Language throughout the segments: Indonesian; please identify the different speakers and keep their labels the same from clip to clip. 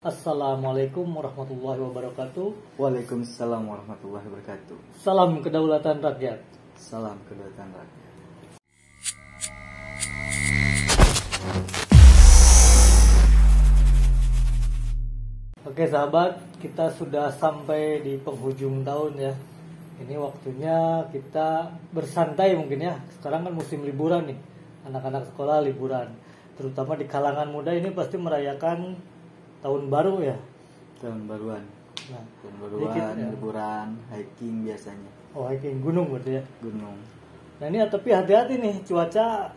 Speaker 1: Assalamualaikum warahmatullahi wabarakatuh.
Speaker 2: Waalaikumsalam warahmatullahi wabarakatuh.
Speaker 1: Salam kedaulatan rakyat.
Speaker 2: Salam kedaulatan rakyat.
Speaker 1: Oke sahabat, kita sudah sampai di penghujung tahun ya. Ini waktunya kita bersantai mungkin ya. Sekarang kan musim liburan nih. Anak-anak sekolah liburan. Terutama di kalangan muda ini pasti merayakan tahun baru ya.
Speaker 2: Tahun baruan.
Speaker 1: Nah,
Speaker 2: Tahun baruan,
Speaker 1: dikit, ya.
Speaker 2: liburan, hiking biasanya.
Speaker 1: Oh, hiking gunung berarti ya.
Speaker 2: Gunung.
Speaker 1: Nah ini tapi hati-hati nih, cuaca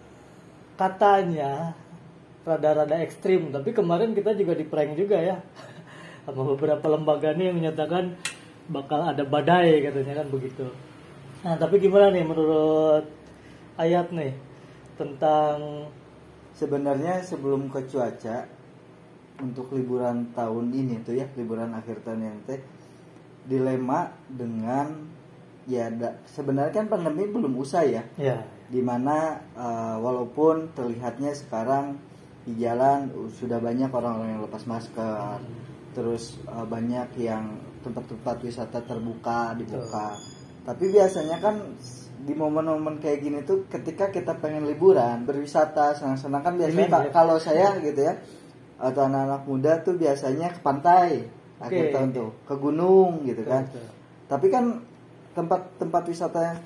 Speaker 1: katanya rada-rada ekstrim. Tapi kemarin kita juga di prank juga ya, sama beberapa lembaga nih yang menyatakan bakal ada badai katanya kan begitu. Nah tapi gimana nih menurut Ayat nih tentang
Speaker 2: Sebenarnya sebelum ke cuaca, untuk liburan tahun ini tuh ya, liburan akhir tahun yang teh dilema dengan sebenarnya kan pandemi belum usai ya.
Speaker 1: ya
Speaker 2: Dimana walaupun terlihatnya sekarang di jalan sudah banyak orang-orang yang lepas masker, terus banyak yang tempat-tempat wisata terbuka dibuka. Tapi biasanya kan di momen-momen kayak gini tuh ketika kita pengen liburan, berwisata, senang-senang kan biasanya kalau saya gitu ya, atau anak-anak muda tuh biasanya ke pantai akhir tahun tuh, ke gunung gitu kan. Tapi kan tempat-tempat wisata yang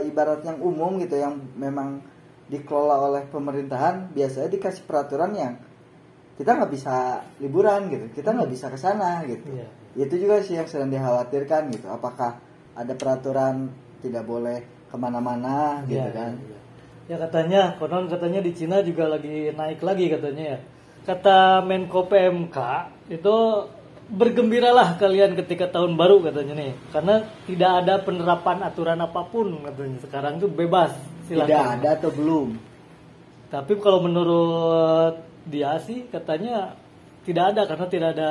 Speaker 2: ibarat yang umum gitu, yang memang dikelola oleh pemerintahan, biasanya dikasih peraturan yang kita nggak bisa liburan gitu, kita nggak bisa ke sana gitu. Itu juga sih yang sedang dikhawatirkan gitu, apakah ada peraturan tidak boleh kemana-mana gitu kan.
Speaker 1: Ya katanya, konon katanya di Cina juga lagi naik lagi katanya ya. Kata Menko PMK itu bergembiralah kalian ketika tahun baru katanya nih, karena tidak ada penerapan aturan apapun katanya, sekarang tuh bebas silakan.
Speaker 2: Tidak ada atau belum?
Speaker 1: Tapi kalau menurut dia sih katanya tidak ada, karena tidak ada,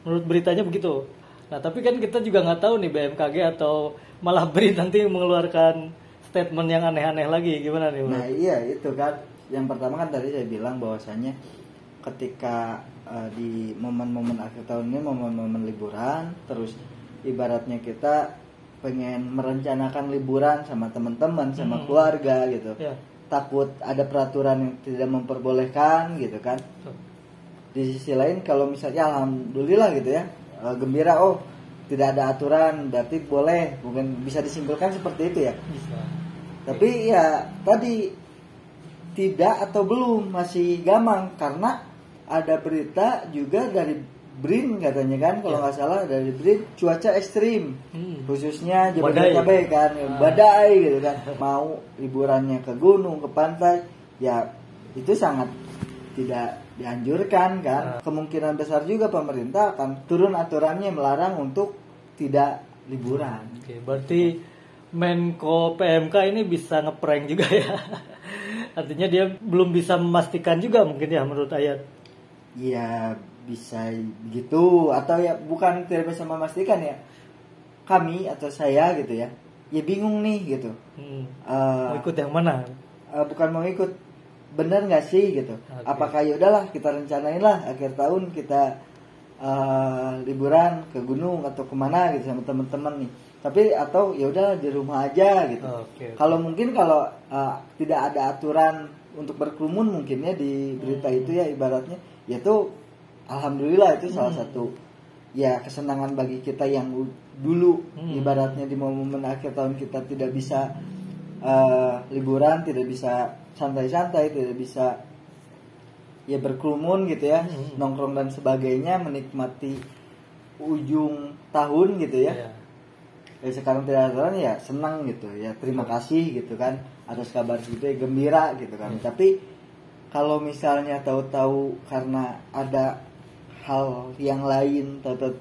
Speaker 1: menurut beritanya begitu. Nah tapi kan kita juga nggak tahu nih BMKG atau malah BRIN nanti mengeluarkan statement yang aneh-aneh lagi, gimana nih?
Speaker 2: Nah iya itu kan, yang pertama kan tadi saya bilang bahwasanya ketika di momen-momen akhir tahun ini, momen-momen liburan, terus ibaratnya kita pengen merencanakan liburan sama teman-teman, sama keluarga gitu, takut ada peraturan yang tidak memperbolehkan gitu kan. Di sisi lain kalau misalnya alhamdulillah gitu ya, gembira, oh tidak ada aturan berarti boleh, mungkin bisa disimpulkan seperti itu ya.
Speaker 1: Bisa.
Speaker 2: Tapi ya tadi tidak atau belum masih gamang, karena ada berita juga dari BRIN katanya kan, kalau nggak salah dari BRIN, cuaca ekstrim, khususnya Jabodetabek kan, badai gitu kan, mau liburannya ke gunung, ke pantai, ya itu sangat tidak dianjurkan kan. Kemungkinan besar juga pemerintah akan turun aturannya melarang untuk tidak liburan.
Speaker 1: Oke, berarti Menko PMK ini bisa ngeprank juga ya. Artinya dia belum bisa memastikan juga mungkin ya menurut Ayat.
Speaker 2: Ya bisa begitu, atau ya bukan tidak bisa memastikan ya, kami atau saya gitu ya, ya bingung nih gitu.
Speaker 1: Mau ikut yang mana?
Speaker 2: Bukan mau ikut, bener nggak sih gitu. Apakah ya udahlah kita rencanain lah akhir tahun kita liburan ke gunung atau kemana gitu sama teman-teman nih. Tapi atau ya udah di rumah aja gitu. Kalau mungkin kalau tidak ada aturan untuk berkerumun mungkin ya di berita itu ya, ibaratnya ya tuh alhamdulillah itu salah satu ya kesenangan bagi kita yang dulu ibaratnya di momen akhir tahun kita tidak bisa liburan, tidak bisa santai-santai, tidak bisa ya berkerumun gitu ya, nongkrong dan sebagainya, menikmati ujung tahun gitu ya. Ya sekarang tidak ada aturan, ya senang gitu ya, terima kasih gitu kan atas kabar gitu ya, gembira gitu kan. Tapi kalau misalnya tahu-tahu karena ada hal yang lain, tahu-tahu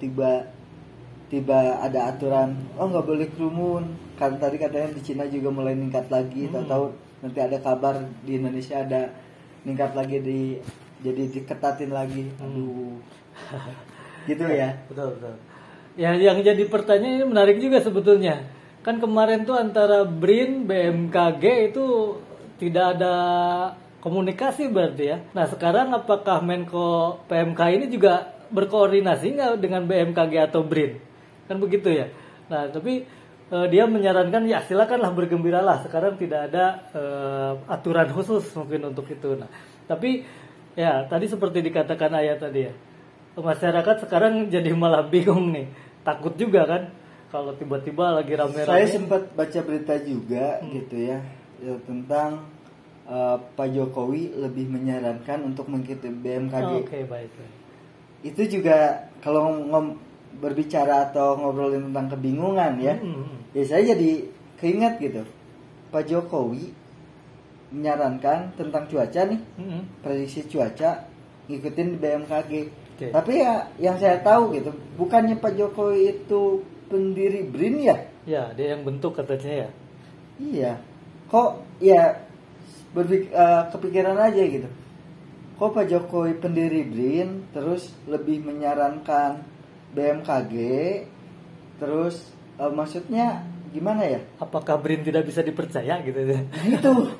Speaker 2: tiba ada aturan, oh nggak boleh kerumun, kan tadi katanya di Cina juga mulai meningkat lagi, tahu-tahu nanti ada kabar di Indonesia ada meningkat lagi, jadi diketatin lagi, aduh, gitu ya.
Speaker 1: Betul. Ya yang jadi pertanyaan ini menarik juga sebetulnya. Kan kemarin tuh antara BRIN, BMKG itu tidak ada komunikasi berarti ya. Nah sekarang apakah Menko PMK ini juga berkoordinasi nggak dengan BMKG atau BRIN? Kan begitu ya. Nah, tapi dia menyarankan ya silakanlah bergembiralah. Sekarang tidak ada aturan khusus mungkin untuk itu. Nah, tapi ya tadi seperti dikatakan Ayah tadi ya, masyarakat sekarang jadi malah bingung nih, takut juga kan kalau tiba-tiba lagi rame-rame.
Speaker 2: Saya sempat baca berita juga gitu ya tentang Pak Jokowi lebih menyarankan untuk mengikuti BMKG.
Speaker 1: Oke, baik.
Speaker 2: Itu juga kalau berbicara atau ngobrolin tentang kebingungan ya, ya saya jadi keinget gitu. Pak Jokowi menyarankan tentang cuaca nih, prediksi cuaca ngikutin BMKG.
Speaker 1: Okay.
Speaker 2: Tapi ya yang saya tahu gitu, bukannya Pak Jokowi itu pendiri BRIN ya?
Speaker 1: Ya, dia yang bentuk katanya ya.
Speaker 2: Iya. Kok ya kepikiran aja gitu. Kok Pak Jokowi pendiri BRIN terus lebih menyarankan BMKG, terus maksudnya gimana ya?
Speaker 1: Apakah BRIN tidak bisa dipercaya gitu ya?
Speaker 2: Itu.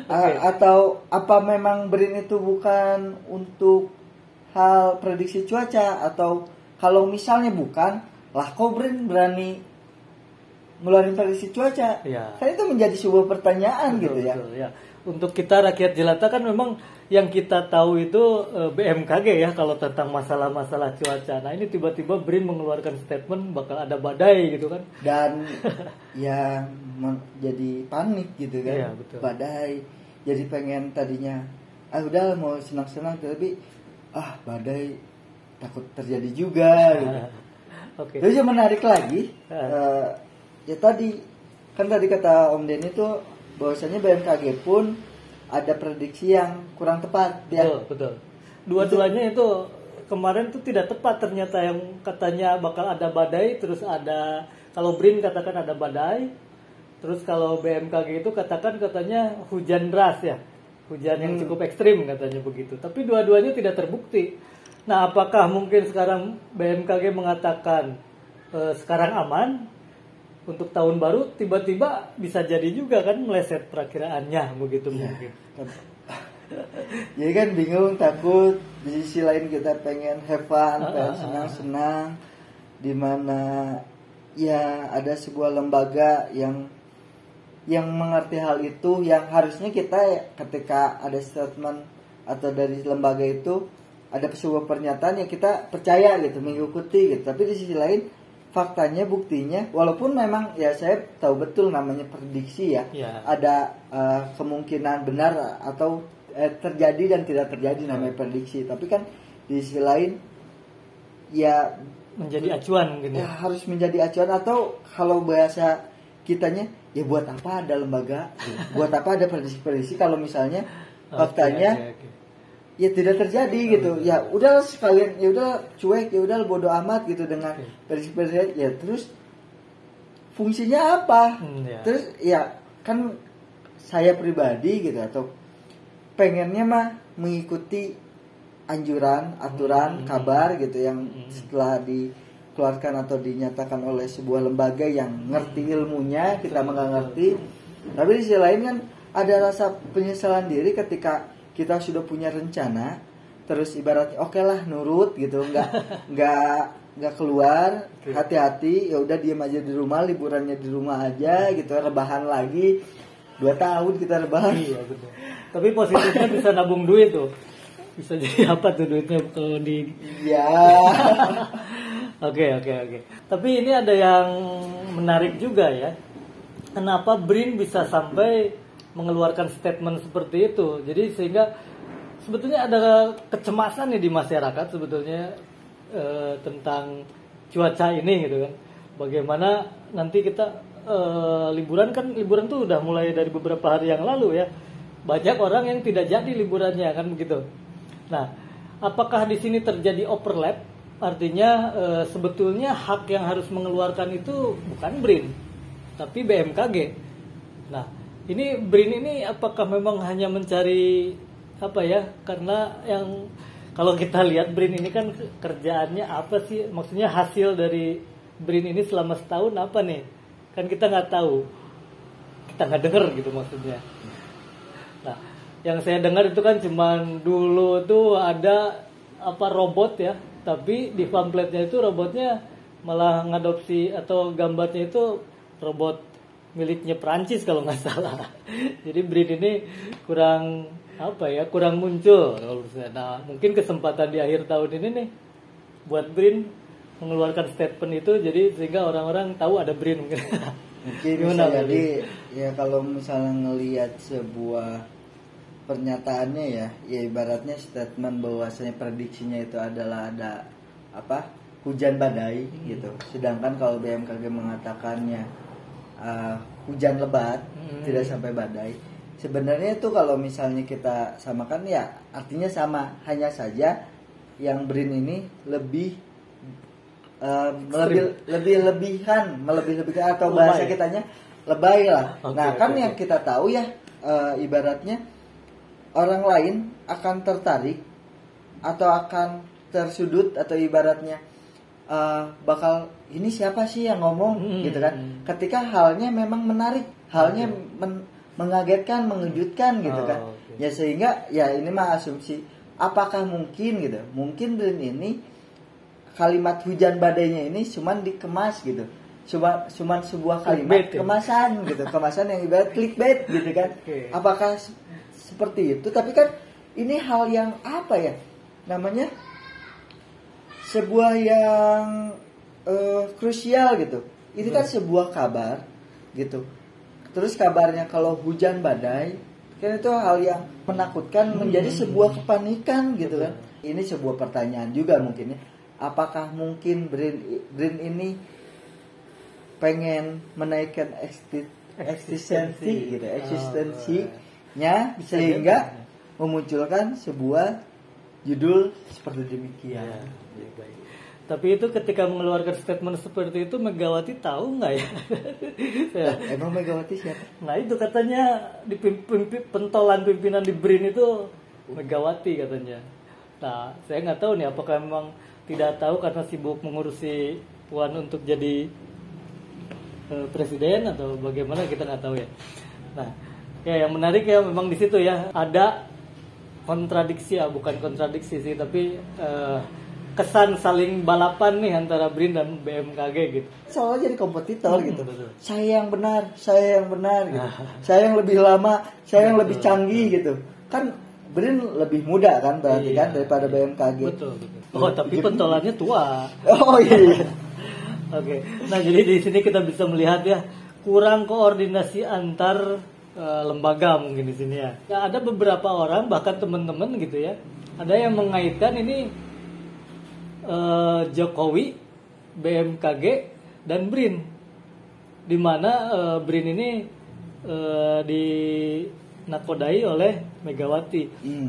Speaker 2: Okay. Atau apa memang BRIN itu bukan untuk hal prediksi cuaca, atau kalau misalnya bukan, lah kok BRIN berani ngeluarin prediksi cuaca?
Speaker 1: Ya.
Speaker 2: Kan itu menjadi sebuah pertanyaan, betul, gitu ya.
Speaker 1: Betul, ya. Untuk kita rakyat jelata kan memang yang kita tahu itu BMKG ya kalau tentang masalah-masalah cuaca. Nah, ini tiba-tiba BRIN mengeluarkan statement bakal ada badai gitu kan.
Speaker 2: Dan ya jadi panik gitu kan.
Speaker 1: Ya, betul.
Speaker 2: Badai. Jadi pengen tadinya udah mau senang-senang, tapi badai takut terjadi juga gitu.
Speaker 1: Okay.
Speaker 2: Terus yang menarik lagi ya tadi kata Om Denny itu bahwasanya BMKG pun ada prediksi yang kurang tepat ya.
Speaker 1: Betul. Dua-duanya itu kemarin tuh tidak tepat ternyata, yang katanya bakal ada badai, terus ada, kalau BRIN katakan ada badai, terus kalau BMKG itu katanya hujan deras ya, hujan yang cukup ekstrim katanya begitu. Tapi dua-duanya tidak terbukti. Nah, apakah mungkin sekarang BMKG mengatakan sekarang aman untuk tahun baru, tiba-tiba bisa jadi juga kan meleset perakiraannya begitu ya. Mungkin.
Speaker 2: Jadi kan bingung, takut. Di sisi lain kita pengen have fun, pengen senang-senang, dimana ya ada sebuah lembaga yang mengerti hal itu, yang harusnya kita ketika ada statement atau dari lembaga itu ada sebuah pernyataan yang kita percaya gitu, mengikuti gitu. Tapi di sisi lain faktanya, buktinya, walaupun memang ya saya tahu betul namanya prediksi ya, ada kemungkinan benar atau terjadi dan tidak terjadi namanya prediksi. Tapi kan di sisi lain ya
Speaker 1: menjadi acuan mungkin ya.
Speaker 2: Harus menjadi acuan, atau kalau bahasa kitanya ya buat apa ada lembaga, buat apa ada prediksi kalau misalnya faktanya ya tidak terjadi gitu. Ya udah sekalian, ya udah cuek, ya udah bodo amat gitu dengan prediksi ya. Terus fungsinya apa? Terus ya kan saya pribadi gitu atau pengennya mah mengikuti anjuran, aturan, kabar gitu yang setelah dikeluarkan atau dinyatakan oleh sebuah lembaga yang ngerti ilmunya, kita nggak ngerti. Tapi di sisi lain kan ada rasa penyesalan diri ketika kita sudah punya rencana, terus ibaratnya oke lah nurut gitu, nggak keluar, hati-hati, ya udah diam aja di rumah, liburannya di rumah aja gitu, rebahan lagi 2 tahun kita rebahan.
Speaker 1: Iya betul. Tapi positifnya bisa nabung duit tuh, bisa jadi apa tuh duitnya kalau di?
Speaker 2: Iya.
Speaker 1: Oke. Tapi ini ada yang menarik juga ya. Kenapa BRIN bisa sampai mengeluarkan statement seperti itu? Jadi sehingga sebetulnya ada kecemasan nih di masyarakat sebetulnya tentang cuaca ini gitu kan. Bagaimana nanti kita liburan tuh udah mulai dari beberapa hari yang lalu ya. Banyak orang yang tidak jadi liburannya kan begitu. Nah, apakah di sini terjadi overlap? Artinya sebetulnya hak yang harus mengeluarkan itu bukan BRIN, tapi BMKG. Nah, ini BRIN ini apakah memang hanya mencari apa ya? Karena yang kalau kita lihat BRIN ini kan kerjaannya apa sih? Maksudnya hasil dari BRIN ini selama setahun apa nih? Kan kita nggak tahu, kita nggak dengar gitu maksudnya. Nah, yang saya dengar itu kan cuman dulu tuh ada robot ya, tapi di pamfletnya itu robotnya malah ngadopsi atau gambarnya itu robot miliknya Prancis kalau nggak salah. Jadi BRIN ini kurang muncul kalau menurut saya. Nah, mungkin kesempatan di akhir tahun ini nih buat BRIN mengeluarkan statement itu, jadi sehingga orang-orang tahu ada BRIN mungkin.
Speaker 2: Mungkin bisa jadi ya kalau misalnya ngelihat sebuah pernyataannya ya ibaratnya statement bahwasanya prediksinya itu adalah ada hujan badai gitu. Sedangkan kalau BMKG mengatakannya hujan lebat, tidak sampai badai. Sebenarnya itu kalau misalnya kita samakan ya artinya sama, hanya saja yang BRIN ini lebih-lebihkan atau bahasa kitanya lebay lah. Yang kita tahu ya ibaratnya orang lain akan tertarik atau akan tersudut atau ibaratnya bakal ini siapa sih yang ngomong gitu kan. Ketika halnya memang menarik, halnya mengagetkan, mengejutkan gitu kan. Ya sehingga ya ini mah asumsi apakah mungkin gitu. Mungkin BRIN ini kalimat hujan badainya ini cuman dikemas gitu. Cuman sebuah kalimat kemasan gitu. Kemasan yang ibarat clickbait gitu kan. Apakah seperti itu? Tapi kan ini hal yang namanya sebuah yang krusial gitu. Ini kan sebuah kabar gitu. Terus kabarnya kalau hujan badai kan itu hal yang menakutkan, menjadi sebuah kepanikan gitu kan. Ini sebuah pertanyaan juga mungkin ya. Apakah mungkin BRIN ini pengen menaikkan eksistensinya sehingga memunculkan sebuah judul seperti demikian.
Speaker 1: Baik. Tapi itu ketika mengeluarkan statement seperti itu Megawati tahu nggak ya?
Speaker 2: Emang Megawati siapa?
Speaker 1: Nah itu katanya di pentolan pimpinan di BRIN itu Megawati katanya. Nah saya nggak tahu nih apakah memang tidak tahu karena sibuk mengurusi Puan untuk jadi presiden atau bagaimana, kita nggak tahu ya. Nah, ya yang menarik ya memang di situ ya ada kontradiksi ya, bukan kontradiksi sih, tapi kesan saling balapan nih antara BRIN dan BMKG gitu.
Speaker 2: Soalnya jadi kompetitor gitu. Betul. Saya yang benar gitu. Saya yang lebih lama, saya yang lebih canggih gitu. Kan BRIN lebih muda kan berarti kan daripada BMKG.
Speaker 1: Betul. Oh, tapi pentolannya tua.
Speaker 2: Oh iya.
Speaker 1: Oke. Nah, jadi di sini kita bisa melihat ya kurang koordinasi antar lembaga mungkin di sini ya. Nah, ada beberapa orang bahkan teman-teman gitu ya. Ada yang mengaitkan ini Jokowi, BMKG dan BRIN. Di mana BRIN ini dinakodai oleh Megawati.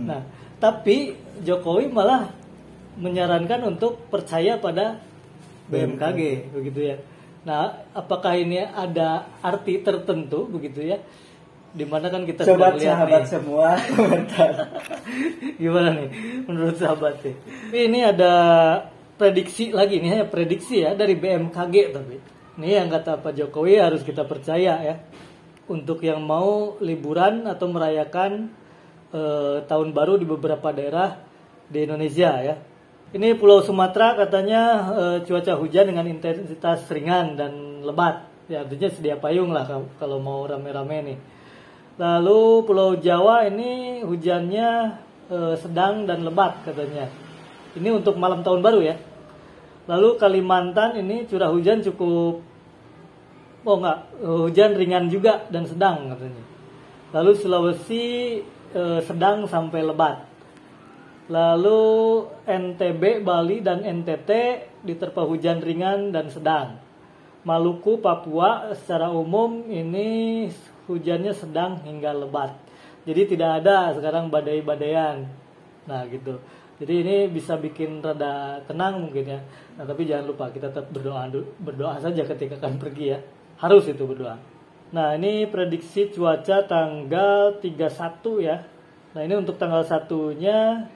Speaker 1: Nah, tapi Jokowi malah menyarankan untuk percaya pada BMKG begitu ya. Nah, apakah ini ada arti tertentu begitu ya? Dimana kan kita
Speaker 2: Sobat
Speaker 1: sudah
Speaker 2: sahabat semua komentar.
Speaker 1: Gimana nih menurut sahabat nih? Ini ada prediksi lagi nih, hanya prediksi ya dari BMKG, tapi ini yang kata Pak Jokowi harus kita percaya ya. Untuk yang mau liburan atau merayakan tahun baru di beberapa daerah di Indonesia ya. Ini Pulau Sumatera katanya cuaca hujan dengan intensitas ringan dan lebat. Ya artinya sedia payung lah kalau mau rame-rame nih. Lalu Pulau Jawa ini hujannya sedang dan lebat katanya. Ini untuk malam tahun baru ya. Lalu Kalimantan ini curah hujan cukup hujan ringan juga dan sedang katanya. Lalu Sulawesi sedang sampai lebat. Lalu NTB, Bali, dan NTT diterpa hujan ringan dan sedang. Maluku, Papua secara umum ini hujannya sedang hingga lebat. Jadi tidak ada sekarang badai-badaian. Nah gitu. Jadi ini bisa bikin rada tenang mungkin ya. Nah tapi jangan lupa kita tetap berdoa saja ketika akan pergi ya. Harus itu berdoa. Nah ini prediksi cuaca tanggal 31 ya. Nah ini untuk tanggal 1-nya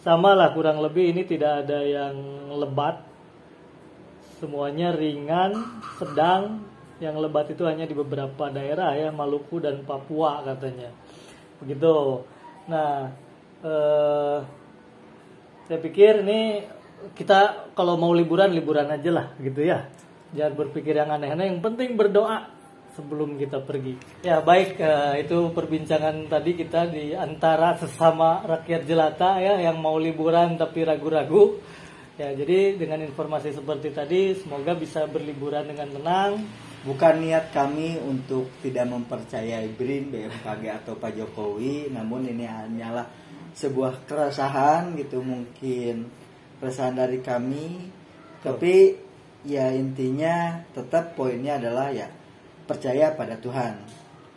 Speaker 1: sama lah kurang lebih, ini tidak ada yang lebat, semuanya ringan, sedang. Yang lebat itu hanya di beberapa daerah ya, Maluku dan Papua katanya begitu. Nah Saya pikir ini kita kalau mau liburan aja lah gitu ya. Jangan berpikir yang aneh-aneh, yang penting berdoa sebelum kita pergi. Ya baik, itu perbincangan tadi kita di antara sesama rakyat jelata ya yang mau liburan tapi ragu-ragu. Ya jadi dengan informasi seperti tadi semoga bisa berliburan dengan tenang.
Speaker 2: Bukan niat kami untuk tidak mempercayai BRIN, BMKG atau Pak Jokowi, namun ini hanyalah sebuah keresahan gitu, mungkin keresahan dari kami. Tapi ya intinya tetap poinnya adalah ya percaya pada Tuhan.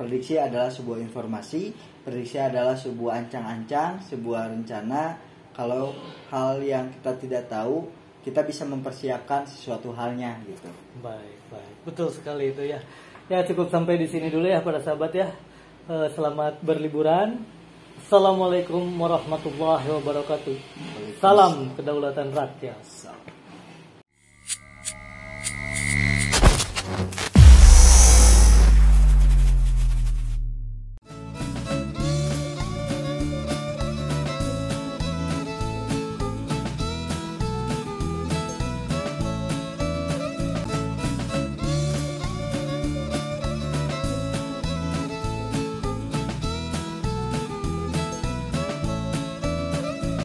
Speaker 2: Prediksi adalah sebuah informasi, prediksi adalah sebuah ancang-ancang, sebuah rencana. Kalau hal yang kita tidak tahu, kita bisa mempersiapkan sesuatu halnya gitu.
Speaker 1: Baik, betul sekali itu ya. Ya cukup sampai di sini dulu ya para sahabat ya. Selamat berliburan. Assalamualaikum warahmatullahi wabarakatuh. Salam kedaulatan rakyat.